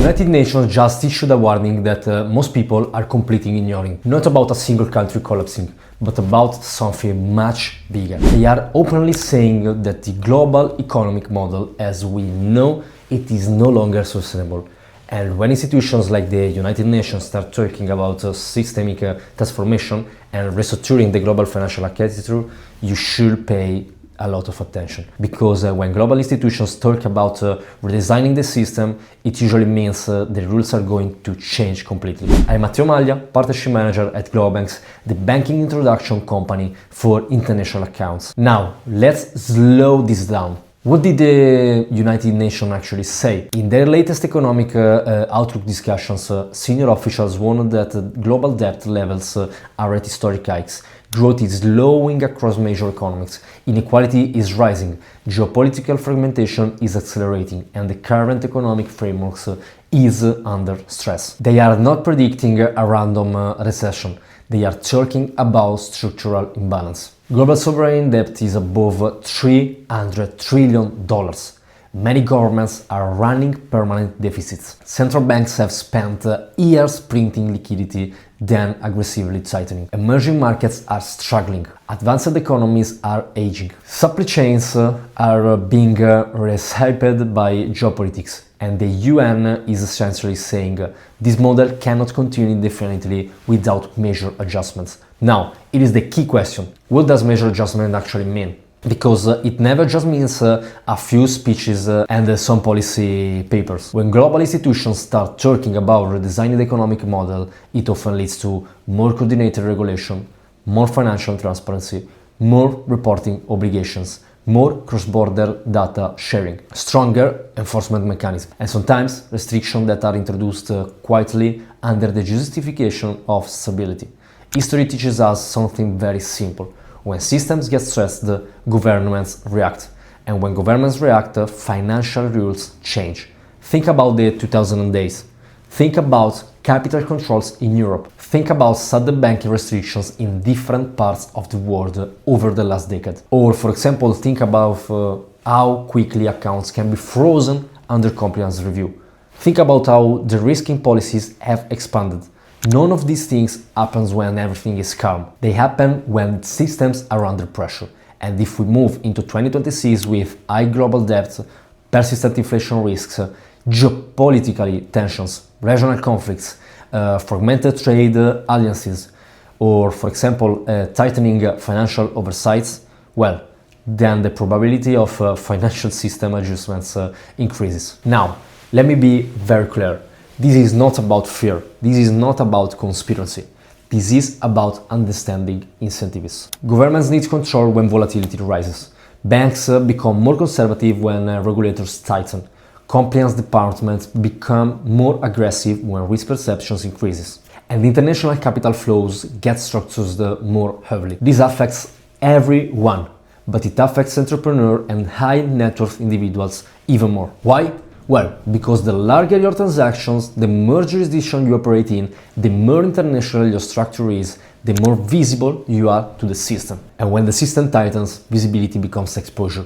United Nations just issued a warning that most people are completely ignoring. Not about a single country collapsing, but about something much bigger. They are openly saying that the global economic model as we know it is no longer sustainable. And when institutions like the United Nations start talking about systemic transformation and restructuring the global financial architecture, you should pay a lot of attention. Because when global institutions talk about redesigning the system, it usually means the rules are going to change completely. I'm Matteo Maglia, Partnership Manager at GloboBanks, the banking introduction company for international accounts. Now, let's slow this down. What did the United Nations actually say? In their latest economic outlook discussions, senior officials warned that global debt levels are at historic heights. Growth is slowing across major economies, inequality is rising, geopolitical fragmentation is accelerating, and the current economic framework is under stress. They are not predicting a random recession, they are talking about structural imbalance. Global sovereign debt is above $300 trillion. Many governments are running permanent deficits. Central banks have spent years printing liquidity, then aggressively tightening. Emerging markets are struggling. Advanced economies are aging. Supply chains are being reshaped by geopolitics. And the UN is essentially saying this model cannot continue indefinitely without major adjustments. Now, it is the key question. What does major adjustment actually mean? Because it never just means a few speeches and some policy papers. When global institutions start talking about redesigning the economic model, it often leads to more coordinated regulation, more financial transparency, more reporting obligations, more cross-border data sharing, stronger enforcement mechanisms, and sometimes restrictions that are introduced quietly under the justification of stability. History teaches us something very simple. When systems get stressed, governments react. And when governments react, financial rules change. Think about the 2000 days. Think about capital controls in Europe. Think about sudden banking restrictions in different parts of the world over the last decade. Or, for example, think about how quickly accounts can be frozen under compliance review. Think about how de-risking policies have expanded. None of these things happens when everything is calm. They happen when systems are under pressure. And if we move into 2026 with high global debt, persistent inflation risks, geopolitical tensions, regional conflicts, fragmented trade alliances, or for example, tightening financial oversights, well, then the probability of financial system adjustments increases. Now, let me be very clear. This is not about fear. This is not about conspiracy. This is about understanding incentives. Governments need control when volatility rises. Banks become more conservative when regulators tighten. Compliance departments become more aggressive when risk perceptions increases. And international capital flows get structured more heavily. This affects everyone, but it affects entrepreneurs and high net worth individuals even more. Why? Well, because the larger your transactions, the more jurisdiction you operate in, the more international your structure is, the more visible you are to the system. And when the system tightens, visibility becomes exposure.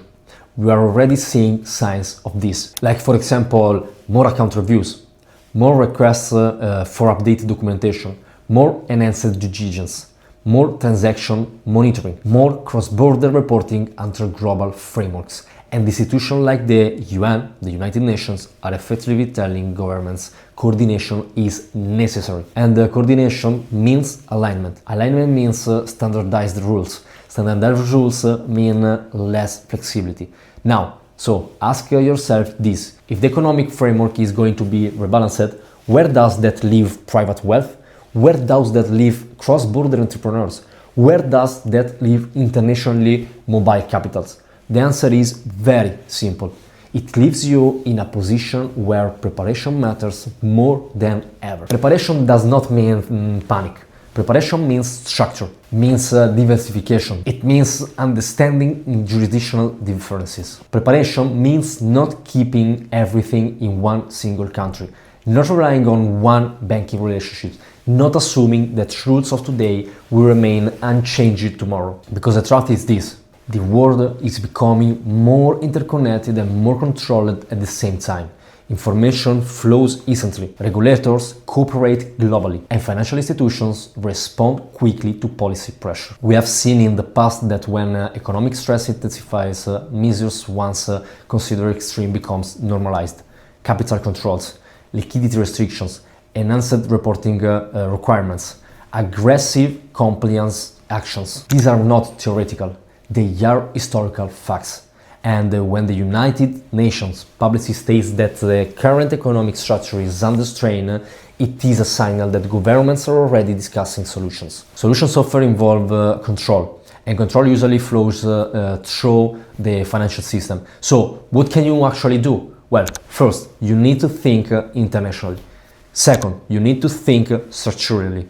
We are already seeing signs of this. Like, for example, more account reviews, more requests for updated documentation, more enhanced due diligence, more transaction monitoring, more cross-border reporting under global frameworks. And institutions like the UN, the United Nations, are effectively telling governments coordination is necessary. And coordination means alignment. Alignment means standardized rules. Standardized rules mean less flexibility. Now, so ask yourself this. If the economic framework is going to be rebalanced, where does that leave private wealth? Where does that leave cross-border entrepreneurs? Where does that leave internationally mobile capitals? The answer is very simple. It leaves you in a position where preparation matters more than ever. Preparation does not mean panic. Preparation means structure, means diversification. It means understanding jurisdictional differences. Preparation means not keeping everything in one single country, not relying on one banking relationship, not assuming that rules of today will remain unchanged tomorrow. Because the truth is this. The world is becoming more interconnected and more controlled at the same time. Information flows instantly, regulators cooperate globally, and financial institutions respond quickly to policy pressure. We have seen in the past that when economic stress intensifies, measures once considered extreme becomes normalized. Capital controls, liquidity restrictions, enhanced reporting requirements, aggressive compliance actions. These are not theoretical, they are historical facts. And when the United Nations publicly states that the current economic structure is under strain, it is a signal that governments are already discussing solutions. Solutions often involve control, and control usually flows through the financial system. So, what can you actually do? Well, first, you need to think internationally. Second, you need to think structurally.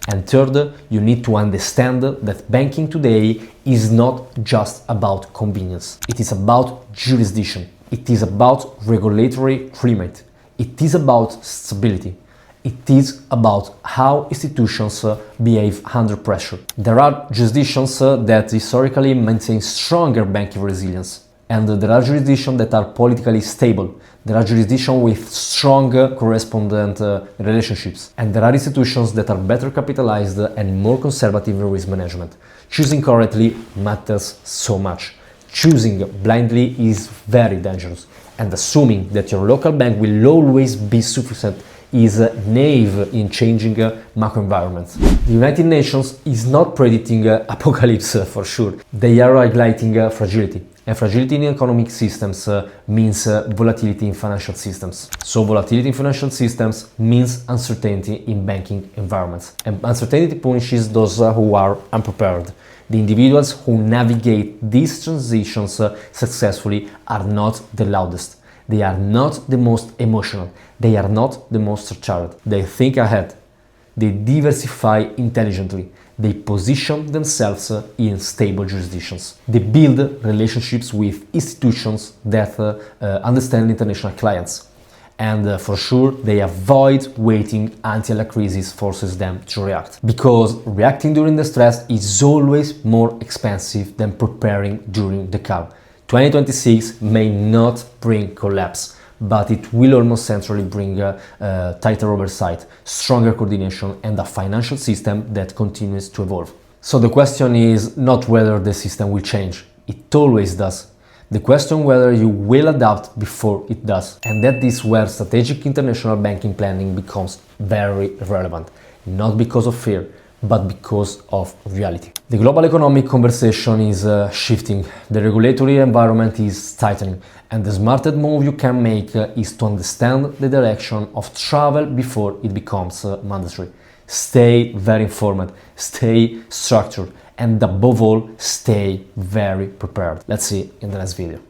And third, you need to understand that banking today is not just about convenience. It is about jurisdiction. It is about regulatory climate. It is about stability. It is about how institutions behave under pressure. There are jurisdictions that historically maintain stronger banking resilience. And there are jurisdictions that are politically stable. There are jurisdictions with strong correspondent relationships. And there are institutions that are better capitalized and more conservative in risk management. Choosing correctly matters so much. Choosing blindly is very dangerous. And assuming that your local bank will always be sufficient is naive in changing macro environments. The United Nations is not predicting apocalypse for sure. They are highlighting fragility. And fragility in economic systems means volatility in financial systems. So volatility in financial systems means uncertainty in banking environments. And uncertainty punishes those who are unprepared. The individuals who navigate these transitions successfully are not the loudest. They are not the most emotional. They are not the most charged. They think ahead. They diversify intelligently. They position themselves in stable jurisdictions. They build relationships with institutions that understand international clients. And for sure, they avoid waiting until a crisis forces them to react. Because reacting during the stress is always more expensive than preparing during the calm. 2026 may not bring collapse, but it will almost centrally bring tighter oversight, stronger coordination, and a financial system that continues to evolve. So the question is not whether the system will change. It always does. The question whether you will adapt before it does. And that is where strategic international banking planning becomes very relevant. Not because of fear, but because of reality. The global economic conversation is shifting, the regulatory environment is tightening, and the smartest move you can make is to understand the direction of travel before it becomes mandatory. Stay very informed, stay structured, and above all, stay very prepared. Let's see in the next video.